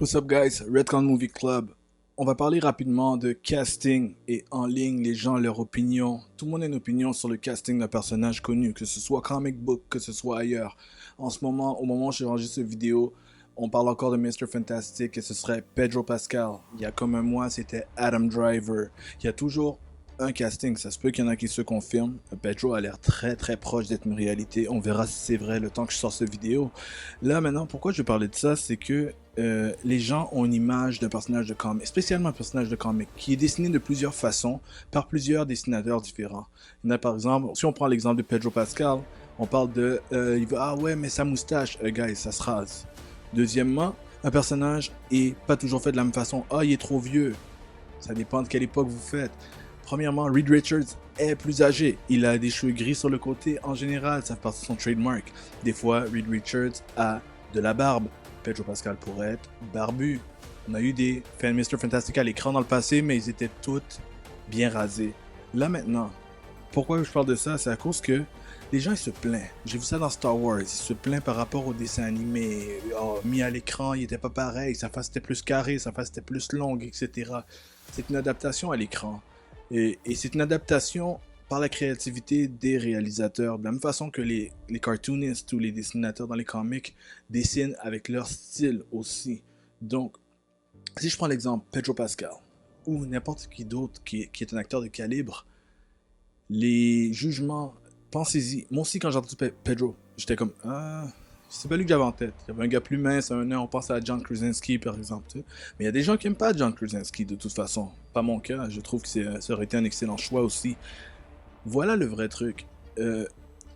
What's up guys, Redcon Movie Club. On va parler rapidement de casting et en ligne, les gens, leur opinion. Tout le monde a une opinion sur le casting d'un personnage connu, que ce soit comic book, que ce soit ailleurs. En ce moment, au moment où j'ai rangé cette vidéo, on parle encore de Mr. Fantastic et ce serait Pedro Pascal. Il y a comme un mois, c'était Adam Driver. Il y a toujours un casting, ça se peut qu'il y en a qui se confirment. Pedro a l'air très très proche d'être une réalité. On verra si c'est vrai le temps que je sors cette vidéo. Là maintenant, pourquoi je vais parler de ça, c'est que les gens ont une image d'un personnage de comic, spécialement un personnage de comic, qui est dessiné de plusieurs façons par plusieurs dessinateurs différents. Il y en a par exemple, si on prend l'exemple de Pedro Pascal, on parle de, ah ouais mais sa moustache, guys, ça se rase. Deuxièmement, un personnage est pas toujours fait de la même façon. Ah, il est trop vieux. Ça dépend de quelle époque vous faites. Premièrement, Reed Richards est plus âgé. Il a des cheveux gris sur le côté. En général, ça fait partie de son trademark. Des fois, Reed Richards a de la barbe. Pedro Pascal pourrait être barbu. On a eu des fans Mr. Fantastic à l'écran dans le passé, mais ils étaient toutes bien rasés. Là maintenant, pourquoi je parle de ça? C'est à cause que les gens ils se plaignent. J'ai vu ça dans Star Wars. Ils se plaignent par rapport au dessin animé. Oh, mis à l'écran, il était pas pareil. Sa face était plus carrée, sa face était plus longue, etc. C'est une adaptation à l'écran. Et c'est une adaptation par la créativité des réalisateurs. De la même façon que les cartoonistes ou les dessinateurs dans les comics dessinent avec leur style aussi. Donc, si je prends l'exemple Pedro Pascal ou n'importe qui d'autre qui est un acteur de calibre, les jugements, pensez-y. Moi aussi, quand j'ai entendu Pedro, j'étais comme, ah, c'est pas lui que j'avais en tête. Il y avait un gars plus mince, un nain, on pense à John Krasinski par exemple. Tu sais. Mais il y a des gens qui aiment pas John Krasinski de toute façon. Pas mon cas, je trouve que ça aurait été un excellent choix aussi. Voilà le vrai truc.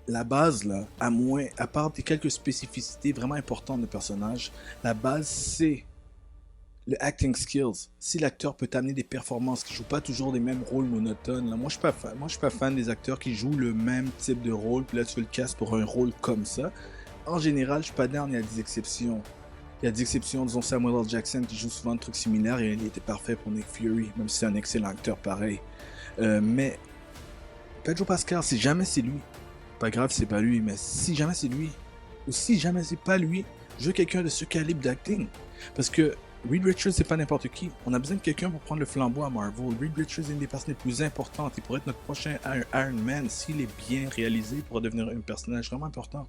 La base, là, à part des quelques spécificités vraiment importantes de personnage, la base c'est le acting skills. Si l'acteur peut amener des performances qui jouent pas toujours des mêmes rôles monotones, là, moi je suis pas fan. Moi je suis pas fan des acteurs qui jouent le même type de rôle, puis là tu fais le cast pour un rôle comme ça. En général, je suis pas down, il y a des exceptions. Il y a des exceptions, disons Samuel L. Jackson qui joue souvent de trucs similaires et il était parfait pour Nick Fury, même si c'est un excellent acteur pareil. Mais Pedro Pascal, si jamais c'est lui, pas grave c'est pas lui, mais si jamais c'est lui, ou si jamais c'est pas lui, je veux quelqu'un de ce calibre d'acting. Parce que Reed Richards, c'est pas n'importe qui. On a besoin de quelqu'un pour prendre le flambeau à Marvel. Reed Richards est une des personnes les plus importantes. Il pourrait être notre prochain Iron Man s'il est bien réalisé. Il pourrait devenir un personnage vraiment important.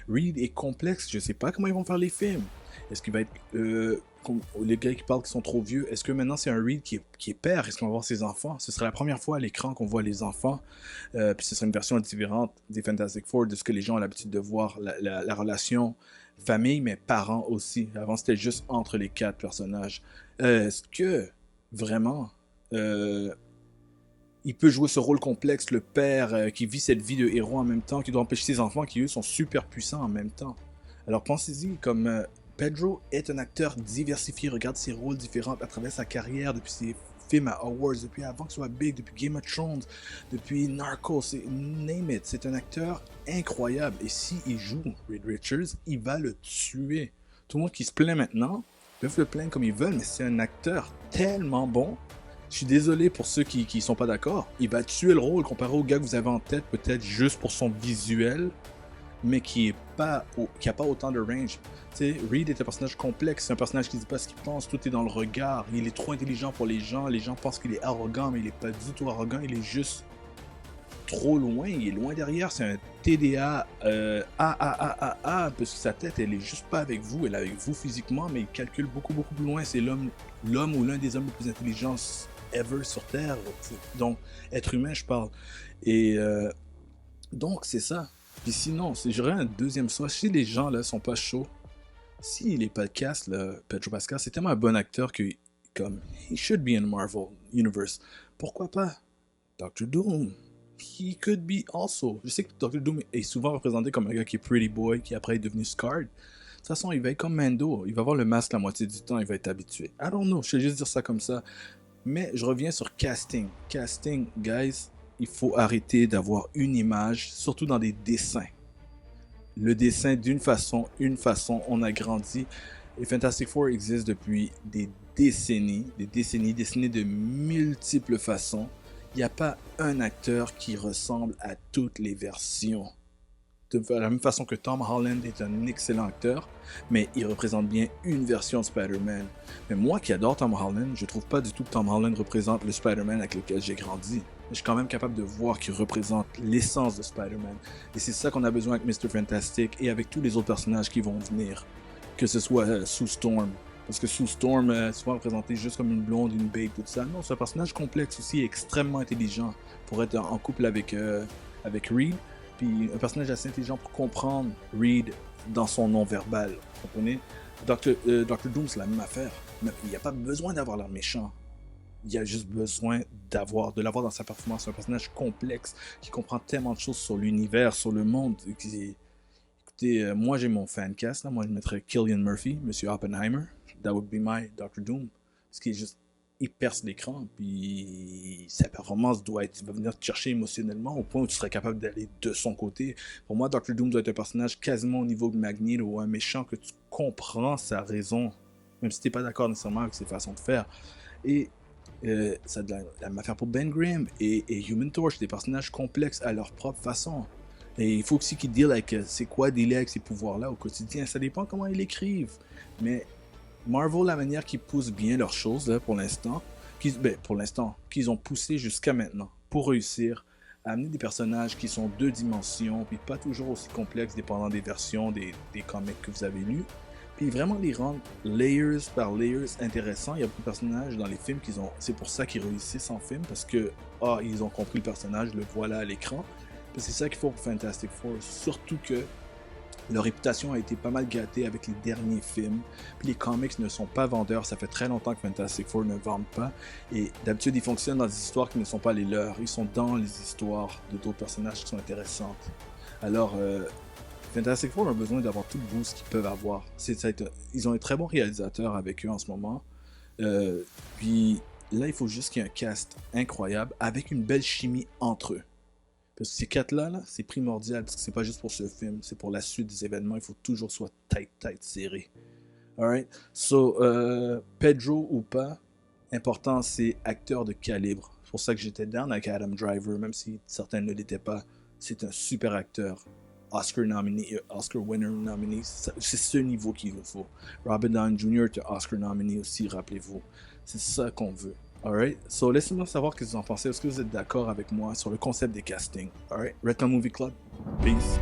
Reed est complexe. Je sais pas comment ils vont faire les films. Est-ce qu'il va être comme les gars qui parlent qui sont trop vieux? Est-ce que maintenant c'est un Reed qui est père? Est-ce qu'on va voir ses enfants? Ce serait la première fois à l'écran qu'on voit les enfants. Puis ce serait une version différente des Fantastic Four de ce que les gens ont l'habitude de voir, la relation famille, mais parents aussi. Avant, c'était juste entre les quatre personnages. Est-ce que, vraiment, il peut jouer ce rôle complexe, le père qui vit cette vie de héros en même temps, qui doit empêcher ses enfants qui, eux, sont super puissants en même temps. Alors pensez-y, comme Pedro est un acteur diversifié, regarde ses rôles différents à travers sa carrière, depuis ses films à Awards, depuis avant qu'il soit big, depuis Game of Thrones, depuis Narcos, name it. C'est un acteur incroyable. Et s'il joue Reed Richards, il va le tuer. Tout le monde qui se plaint maintenant, peuvent le plaindre comme ils veulent, mais c'est un acteur tellement bon. Je suis désolé pour ceux qui sont pas d'accord. Il va tuer le rôle comparé au gars que vous avez en tête, peut-être juste pour son visuel, mais qui a pas autant de range. Tu sais, Reed est un personnage complexe, c'est un personnage qui dit pas ce qu'il pense, tout est dans le regard. Il est trop intelligent pour les gens pensent qu'il est arrogant, mais il est pas du tout arrogant, il est juste trop loin, il est loin derrière, c'est un TDA parce que sa tête, elle est juste pas avec vous, elle est avec vous physiquement, mais il calcule beaucoup, beaucoup plus loin, c'est l'homme ou l'un des hommes les plus intelligents ever sur Terre, donc, être humain, je parle. Et donc, c'est ça. Puis sinon, si j'aurais un deuxième choix, si les gens là sont pas chauds, s'il est pas le cast, là, Pedro Pascal, c'est tellement un bon acteur que, comme, he should be in Marvel Universe. Pourquoi pas Doctor Doom? He could be also. Je sais que Doctor Doom est souvent représenté comme un gars qui est pretty boy, qui après est devenu scarred. De toute façon, il va être comme Mando. Il va avoir le masque la moitié du temps, il va être habitué. I don't know, je vais juste dire ça comme ça. Mais je reviens sur casting. Casting, guys, il faut arrêter d'avoir une image, surtout dans des dessins. Le dessin d'une façon, une façon, on a grandi. Et Fantastic Four existe depuis des décennies, dessinés de multiples façons. Il n'y a pas un acteur qui ressemble à toutes les versions. de la même façon que Tom Holland est un excellent acteur, mais il représente bien une version de Spider-Man. Mais moi qui adore Tom Holland, je trouve pas du tout que Tom Holland représente le Spider-Man avec lequel j'ai grandi. Je suis quand même capable de voir qu'il représente l'essence de Spider-Man. Et c'est ça qu'on a besoin avec Mr. Fantastic et avec tous les autres personnages qui vont venir. Que ce soit Sue Storm. Parce que Sue Storm est souvent présentée juste comme une blonde, une babe, tout ça. Non, c'est un personnage complexe aussi, extrêmement intelligent pour être en couple avec Reed. Puis un personnage assez intelligent pour comprendre Reed dans son non-verbal. Vous comprenez? Dr. Doom, c'est la même affaire. Mais il n'y a pas besoin d'avoir l'air méchant. Il y a juste besoin de l'avoir dans sa performance. C'est un personnage complexe qui comprend tellement de choses sur l'univers, sur le monde. Écoutez, moi j'ai mon fancast, là. Moi je mettrais Cillian Murphy, Monsieur Oppenheimer. That would be my Dr. Doom. Ce qui est juste, il perce l'écran, puis sa performance va venir te chercher émotionnellement au point où tu serais capable d'aller de son côté. Pour moi, Dr. Doom doit être un personnage quasiment au niveau de Magneto, ou un méchant que tu comprends sa raison, même si tu n'es pas d'accord nécessairement avec ses façons de faire. Et ça a de la même affaire pour Ben Grimm et Human Torch, des personnages complexes à leur propre façon. Et il faut aussi qu'ils deal avec c'est quoi dealer avec ces pouvoirs-là au quotidien. Ça dépend comment ils l'écrivent. Mais Marvel, la manière qu'ils poussent bien leurs choses là, pour l'instant, qu'ils ont poussé jusqu'à maintenant pour réussir à amener des personnages qui sont deux dimensions, puis pas toujours aussi complexes dépendant des versions des comics que vous avez lus. Puis vraiment les rendre layers par layers intéressants. Il y a beaucoup de personnages dans les films c'est pour ça qu'ils réussissent en film, parce que ils ont compris le personnage, le voilà à l'écran. Puis c'est ça qu'il faut pour Fantastic Four, surtout que leur réputation a été pas mal gâtée avec les derniers films. Puis les comics ne sont pas vendeurs. Ça fait très longtemps que Fantastic Four ne vendent pas. Et d'habitude, ils fonctionnent dans des histoires qui ne sont pas les leurs. Ils sont dans les histoires de d'autres personnages qui sont intéressantes. Alors, Fantastic Four a besoin d'avoir tout le boost qu'ils peuvent avoir. Ils ont un très bon réalisateur avec eux en ce moment. Puis là, il faut juste qu'il y ait un cast incroyable avec une belle chimie entre eux. Parce que ces quatre-là, c'est primordial, parce que c'est pas juste pour ce film, c'est pour la suite des événements, il faut toujours soit tight, serré. Alright? So, Pedro ou pas, important, c'est acteur de calibre. C'est pour ça que j'étais down avec Adam Driver, même si certains ne l'étaient pas. C'est un super acteur. Oscar winner nominee, c'est ce niveau qu'il vous faut. Robert Downey Jr. est Oscar nominee aussi, rappelez-vous. C'est ça qu'on veut. Alright, so laissez-moi savoir ce que vous en pensez. Est-ce que vous êtes d'accord avec moi sur le concept des castings? Alright, Redcon Movie Club, peace.